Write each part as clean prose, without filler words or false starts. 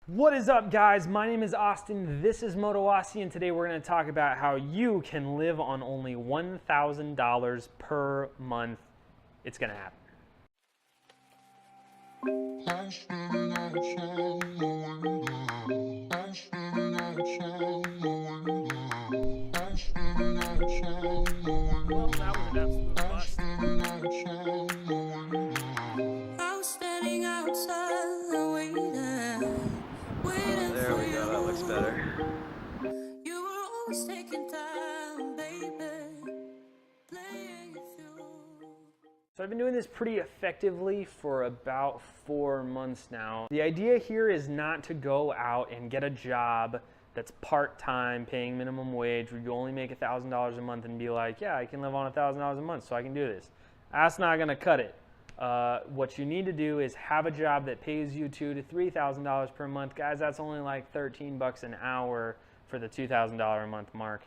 What is up, guys? My name is Austin. This is Motowasi, and today we're going to talk about how you can live on only $1,000 per month. It's going to happen. Well, that was an absolute bust. There we go, that looks better. You were always taking time, baby, playing it through. So I've been doing this pretty effectively for about 4 months now. The idea here is not to go out and get a job that's part-time, paying minimum wage, where you only make $1,000 a month and be like, yeah, I can live on $1,000 a month, so I can do this. That's not gonna cut it. What you need to do is have a job that pays you $2,000 to $3,000 per month. Guys, that's only like 13 bucks an hour for the $2,000 a month mark.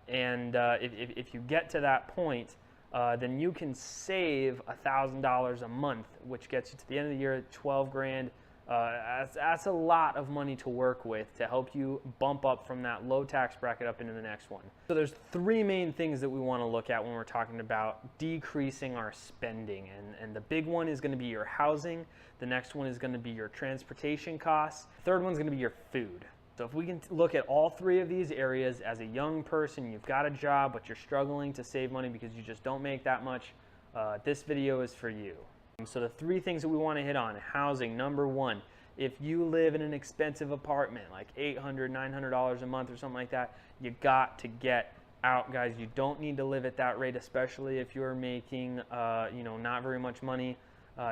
If you get to that point, then you can save $1,000 a month, which gets you to the end of the year at 12 grand. That's a lot of money to work with to help you bump up from that low tax bracket up into the next one. So there's three main things that we want to look at when we're talking about decreasing our spending. And the big one is going to be your housing. The next one is going to be your transportation costs. The third one's going to be your food. So if we can look at all three of these areas as a young person, you've got a job, but you're struggling to save money because you just don't make that much, this video is for you. So the three things that we want to hit on: housing, number one. If you live in an expensive apartment, like $800, $900 a month or something like that, you got to get out, guys. You don't need to live at that rate, especially if you're making, not very much money.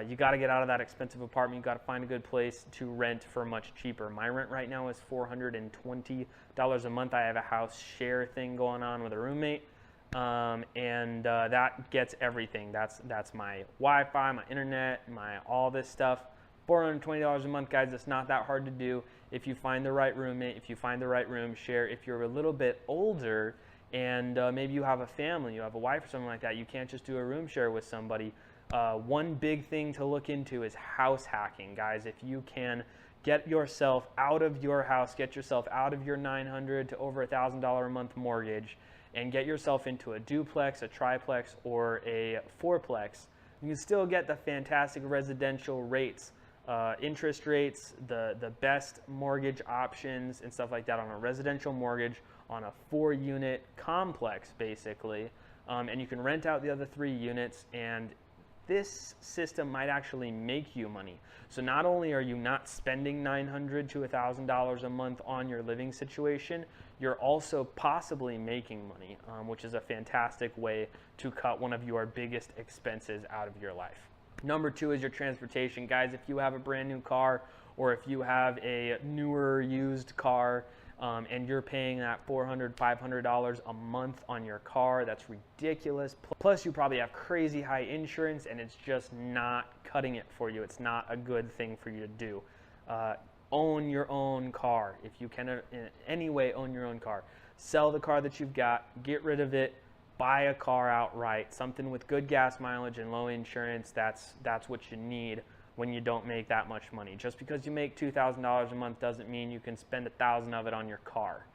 You got to get out of that expensive apartment. You got to find a good place to rent for much cheaper. My rent right now is $420 a month. I have a house share thing going on with a roommate. That gets everything. That's my Wi-Fi, my internet, my all this stuff. $420 a month, guys. It's not that hard to do if you find the right roommate, if you find the right room share. If you're a little bit older and maybe you have a family, you have a wife or something like that, you can't just do a room share with somebody. One big thing to look into is house hacking, guys. If you can get yourself out of your house, get yourself out of your $900 to over $1,000 a month mortgage, and get yourself into a duplex, a triplex, or a fourplex, you can still get the fantastic residential rates, interest rates, the best mortgage options and stuff like that on a residential mortgage on a 4-unit complex, basically. And you can rent out the other 3 units, and this system might actually make you money. So not only are you not spending $900 to $1,000 a month on your living situation, you're also possibly making money, which is a fantastic way to cut one of your biggest expenses out of your life. Number 2 is your transportation. Guys, if you have a brand new car, or if you have a newer used car, and you're paying that $400, $500 a month on your car, that's ridiculous. Plus, you probably have crazy high insurance, and it's just not cutting it for you. It's not a good thing for you to do. Own your own car. If you can in any way own your own car. Sell the car that you've got, get rid of it, buy a car outright, something with good gas mileage and low insurance. That's what you need when you don't make that much money. Just because you make $2,000 a month doesn't mean you can spend $1,000 of it on your car.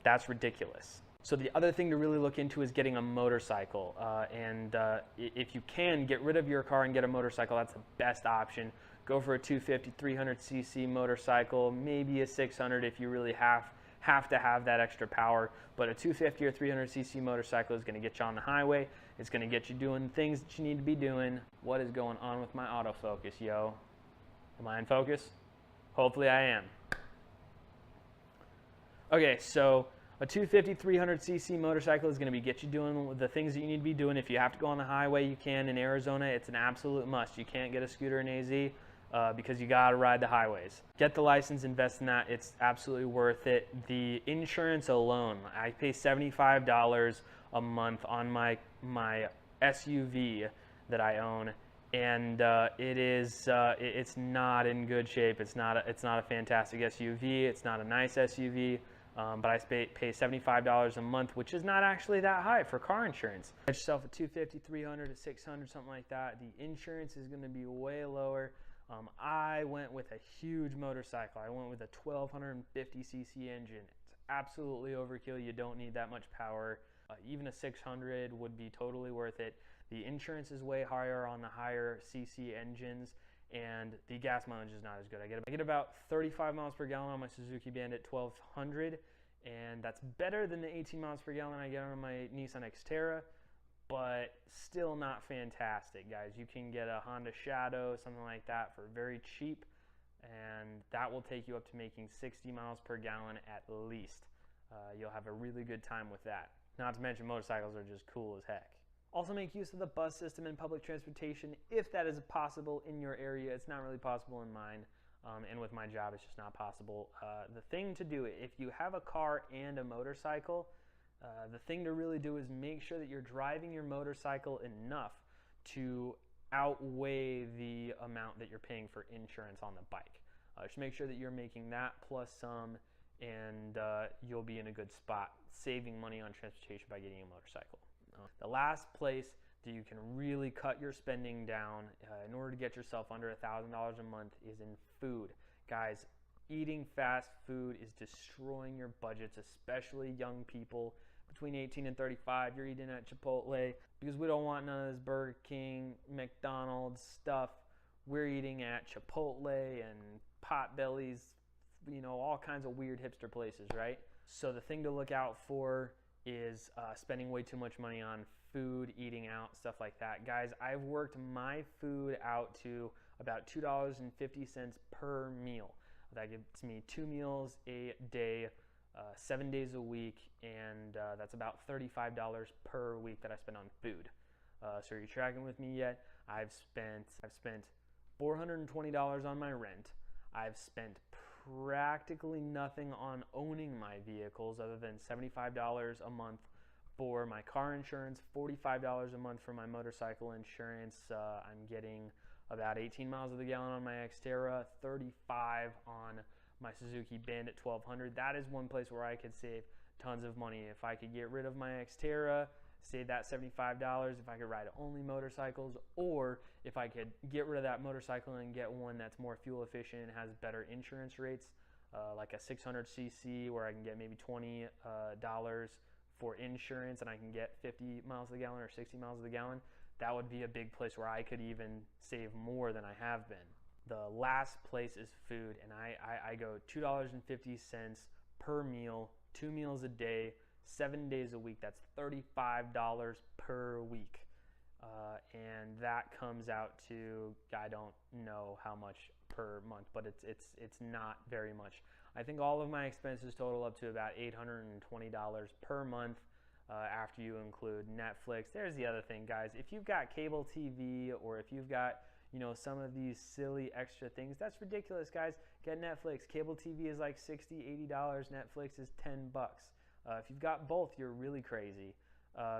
That's ridiculous. So the other thing to really look into is getting a motorcycle. If you can, get rid of your car and get a motorcycle. That's the best option. Go for a 250, 300cc motorcycle, maybe a 600 if you really have to have that extra power. But a 250 or 300cc motorcycle is going to get you on the highway. It's going to get you doing things that you need to be doing. What is going on with my autofocus, yo? Am I in focus? Hopefully I am. Okay, so a 250, 300cc motorcycle is going to get you doing the things that you need to be doing. If you have to go on the highway, you can. In Arizona, it's an absolute must. You can't get a scooter in AZ. Because you got to ride the highways. Get the license, invest in that. It's absolutely worth it. The insurance alone, I pay $75 a month on my SUV that I own, and it's not in good shape. It's not a fantastic SUV. It's not a nice SUV. But I pay $75 a month, which is not actually that high for car insurance. Get yourself a 250, 300, a 600, something like that. The insurance is going to be way lower. I went with a huge motorcycle. I went with a 1250cc engine. It's absolutely overkill. You don't need that much power. Even a 600 would be totally worth it. The insurance is way higher on the higher cc engines, and the gas mileage is not as good. I get about 35 miles per gallon on my Suzuki Bandit 1200, and that's better than the 18 miles per gallon I get on my Nissan Xterra, but still not fantastic, guys. You can get a Honda Shadow, something like that, for very cheap, and that will take you up to making 60 miles per gallon at least. You'll have a really good time with that. Not to mention motorcycles are just cool as heck. Also make use of the bus system and public transportation if that is possible in your area. It's not really possible in mine, and with my job it's just not possible. The thing to do, if you have a car and a motorcycle, the thing to really do is make sure that you're driving your motorcycle enough to outweigh the amount that you're paying for insurance on the bike. Just make sure that you're making that plus some, and you'll be in a good spot saving money on transportation by getting a motorcycle. The last place that you can really cut your spending down in order to get yourself under $1,000 a month is in food. Guys, eating fast food is destroying your budgets, especially young people between 18 and 35. You're eating at Chipotle because we don't want none of this Burger King, McDonald's stuff. We're eating at Chipotle and Potbelly's, you know, all kinds of weird hipster places, right? So the thing to look out for is spending way too much money on food, eating out, stuff like that. Guys, I've worked my food out to about $2.50 per meal. That gets me 2 meals a day, 7 days a week, and that's about $35 per week that I spend on food. So are you tracking with me yet? I've spent $420 on my rent. I've spent practically nothing on owning my vehicles other than $75 a month for my car insurance, $45 a month for my motorcycle insurance. I'm getting about 18 miles of the gallon on my Xterra, 35 on my Suzuki Bandit 1200. That is one place where I could save tons of money. If I could get rid of my Xterra, save that $75, if I could ride only motorcycles, or if I could get rid of that motorcycle and get one that's more fuel efficient and has better insurance rates, like a 600cc where I can get maybe $20 for insurance and I can get 50 miles of the gallon or 60 miles of the gallon, that would be a big place where I could even save more than I have been. The last place is food, and I go $2.50 per meal, 2 meals a day, 7 days a week. That's $35 per week. And that comes out to, I don't know how much per month, but it's not very much. I think all of my expenses total up to about $820 per month after you include Netflix. There's the other thing, guys. If you've got cable TV or if you've got, you know, some of these silly extra things, that's ridiculous, guys. Get Netflix. Cable TV is like $60, $80. Netflix is $10. If you've got both, you're really crazy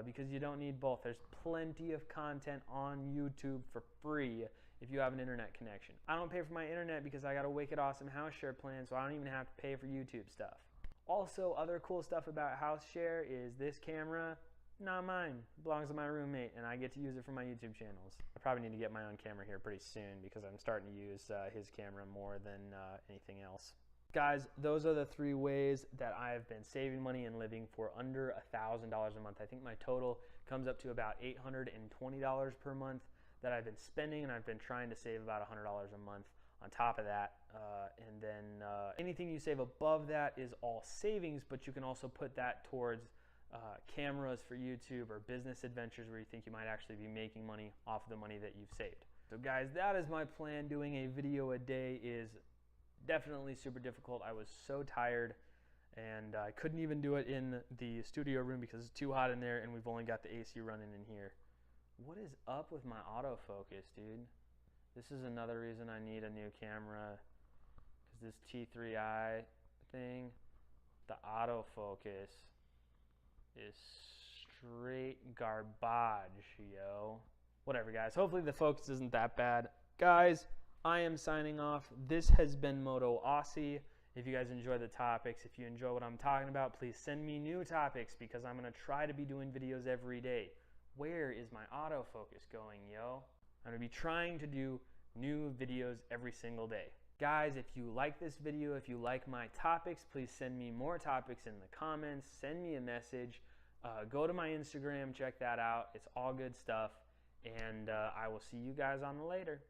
because you don't need both. There's plenty of content on YouTube for free if you have an internet connection. I don't pay for my internet because I got a wicked awesome house share plan, so I don't even have to pay for YouTube stuff. Also, other cool stuff about house share is this camera, not mine. It belongs to my roommate, and I get to use it for my YouTube channels. I probably need to get my own camera here pretty soon because I'm starting to use his camera more than anything else. Guys, those are the 3 ways that I've been saving money and living for under $1,000 a month. I think my total comes up to about $820 per month that I've been spending, and I've been trying to save about $100 a month on top of that. And then anything you save above that is all savings, but you can also put that towards cameras for YouTube or business adventures where you think you might actually be making money off of the money that you've saved. So guys, that is my plan. Doing a video a day is definitely super difficult. I was so tired and I couldn't even do it in the studio room because it's too hot in there and we've only got the AC running in here. What is up with my autofocus, dude? This is another reason I need a new camera, because this T3i thing, the autofocus is straight garbage, yo. Whatever, guys. Hopefully the focus isn't that bad. Guys, I am signing off. This has been Moto Aussie. If you guys enjoy the topics, if you enjoy what I'm talking about, please send me new topics because I'm going to try to be doing videos every day. Where is my autofocus going, yo? I'm going to be trying to do new videos every single day. Guys, if you like this video, if you like my topics, please send me more topics in the comments. Send me a message. Go to my Instagram, check that out. It's all good stuff. And I will see you guys on the later.